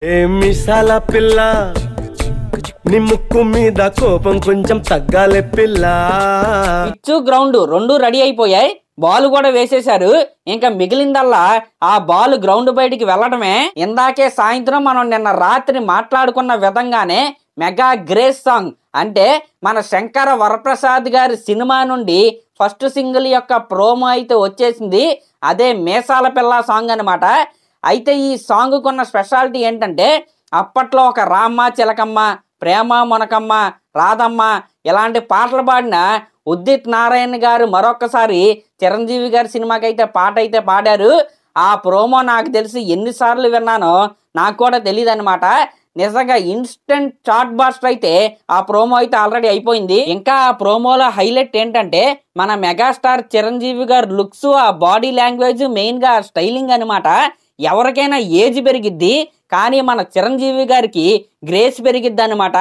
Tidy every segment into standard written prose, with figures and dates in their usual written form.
మిసాల పిల్ల నీ ముక్కు మీద కోపం కొంచెం తగ్గాలే పిల్ల. పిచ్చు గ్రౌండ్ రెండు రెడీ అయిపోయాయి, బాల్ కూడా వేసేశారు. ఇంకా మిగిలిందల్లా ఆ బాల్ గ్రౌండ్ బయటికి వెళ్ళడమే. ఇందాకే సాయంత్రం మనం నిన్న రాత్రి మాట్లాడుకున్న విధంగానే మెగా గ్రేస్ సాంగ్ అంటే మన శంకర వరప్రసాద్ గారి సినిమా నుండి ఫస్ట్ సింగిల్ యొక్క ప్రోమో అయితే వచ్చేసింది. అదే మీసాల పిల్ల సాంగ్ అనమాట. అయితే ఈ సాంగ్ కొన్న స్పెషాలిటీ ఏంటంటే అప్పట్లో ఒక రామ్మ చిలకమ్మ, ప్రేమ మొనకమ్మ, రాధమ్మ ఇలాంటి పాటలు పాడిన ఉదిత్ నారాయణ గారు మరొకసారి చిరంజీవి గారి సినిమాకి అయితే పాట అయితే పాడారు. ఆ ప్రోమో నాకు తెలిసి ఎన్నిసార్లు విన్నానో నాకు కూడా తెలియదు అనమాట. నిజంగా ఇన్స్టెంట్ చాట్ బాస్టర్ అయితే ఆ ప్రోమో అయితే ఆల్రెడీ అయిపోయింది. ఇంకా ఆ ప్రోమోలో హైలైట్ ఏంటంటే మన మెగాస్టార్ చిరంజీవి గారి లుక్స్, ఆ బాడీ లాంగ్వేజ్, మెయిన్ గా స్టైలింగ్ అనమాట. ఎవరికైనా ఏజ్ పెరిగిద్ది, కానీ మన చిరంజీవి గారికి గ్రేస్ పెరిగిద్ది అనమాట.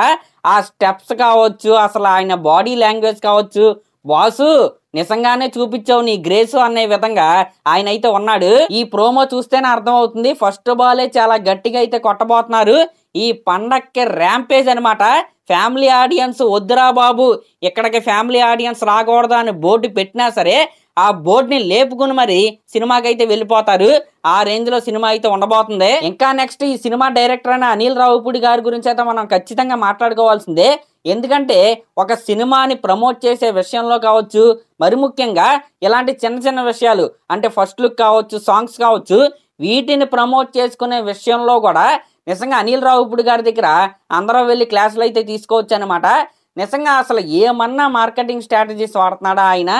ఆ స్టెప్స్ కావచ్చు, అసలు ఆయన బాడీ లాంగ్వేజ్ కావచ్చు, బాసు నిజంగానే చూపించావు నీ గ్రేసు అనే విధంగా ఆయన అయితే ఉన్నాడు. ఈ ప్రోమో చూస్తేనే అర్థం అవుతుంది. ఫస్ట్ బాలే చాలా గట్టిగా అయితే కొట్టబోతున్నారు. ఈ పండక్కి ర్యాంపేజ్ అనమాట. ఫ్యామిలీ ఆడియన్స్ వద్దురా బాబు, ఇక్కడికి ఫ్యామిలీ ఆడియన్స్ రాకూడదు అని బోర్డు పెట్టినా సరే ఆ బోర్డుని లేపుకుని మరి సినిమాకి అయితే వెళ్ళిపోతారు. ఆ రేంజ్ లో సినిమా అయితే ఉండబోతుంది. ఇంకా నెక్స్ట్ ఈ సినిమా డైరెక్టర్ అయిన అనిల్ రావిపూడి గారి గురించి అయితే మనం ఖచ్చితంగా మాట్లాడుకోవాల్సిందే. ఎందుకంటే ఒక సినిమాని ప్రమోట్ చేసే విషయంలో కావచ్చు, మరి ముఖ్యంగా ఇలాంటి చిన్న చిన్న విషయాలు అంటే ఫస్ట్ లుక్ కావచ్చు, సాంగ్స్ కావచ్చు, వీటిని ప్రమోట్ చేసుకునే విషయంలో కూడా నిజంగా అనిల్ రావిపూడి గారి దగ్గర అందరూ వెళ్ళి క్లాసులు అయితే తీసుకోవచ్చు అనమాట. నిజంగా అసలు ఏమన్నా మార్కెటింగ్ స్ట్రాటజీస్ వాడుతున్నాడా ఆయన?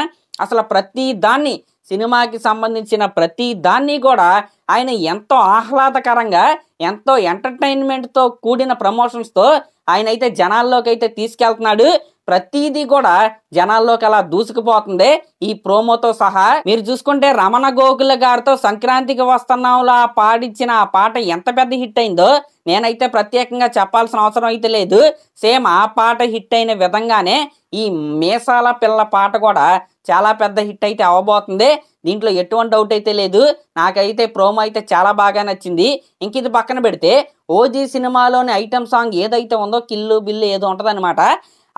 అసలు ప్రతి దాన్ని, సినిమాకి సంబంధించిన ప్రతి దాన్ని కూడా ఆయన ఎంతో ఆహ్లాదకరంగా, ఎంతో ఎంటర్టైన్మెంట్తో కూడిన ప్రమోషన్స్తో ఆయన అయితే జనాల్లోకి అయితే తీసుకెళ్తున్నాడు. ప్రతిదీ కూడా జనాల్లోకి అలా దూసుకుపోతుంది ఈ ప్రోమోతో సహా. మీరు చూసుకుంటే రమణ గోకుల గారితో సంక్రాంతికి వస్తున్నాంలో పాడించిన ఆ పాట ఎంత పెద్ద హిట్ అయిందో నేనైతే ప్రత్యేకంగా చెప్పాల్సిన అవసరం అయితే లేదు. సేమ్ ఆ పాట హిట్ అయిన విధంగానే ఈ మీసాల పిల్ల పాట కూడా చాలా పెద్ద హిట్ అయితే అవ్వబోతుంది. దీంట్లో ఎటువంటి డౌట్ అయితే లేదు. నాకైతే ప్రోమో అయితే చాలా బాగా నచ్చింది. ఇంక ఇది పక్కన పెడితే ఓజీ సినిమాలోని ఐటమ్ సాంగ్ ఏదైతే ఉందో కిల్లు బిల్లు ఏదో ఉంటుంది అనమాట,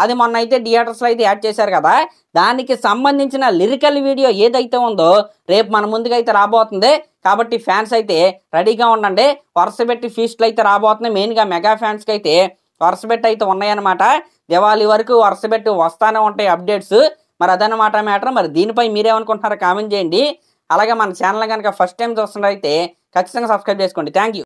అది మొన్న అయితే థియేటర్స్లో అయితే యాడ్ చేశారు కదా, దానికి సంబంధించిన లిరికల్ వీడియో ఏదైతే ఉందో రేపు మన ముందుగా అయితే రాబోతుంది. కాబట్టి ఫ్యాన్స్ అయితే రెడీగా ఉండండి. వరుసపెట్టి ఫీస్ట్లు అయితే రాబోతున్నాయి. మెయిన్గా మెగా ఫ్యాన్స్కి అయితే వరుసపెట్టి అయితే ఉన్నాయన్నమాట. దివాళీ వరకు వరుసపెట్టి వస్తానే ఉంటాయి అప్డేట్స్. మరి అదన్నమాట మ్యాటర్. మరి దీనిపై మీరేమనుకుంటున్నారో కామెంట్ చేయండి. అలాగే మన ఛానల్ కనుక ఫస్ట్ టైం చూస్తున్నట్టయితే ఖచ్చితంగా సబ్స్క్రైబ్ చేసుకోండి. Thank you.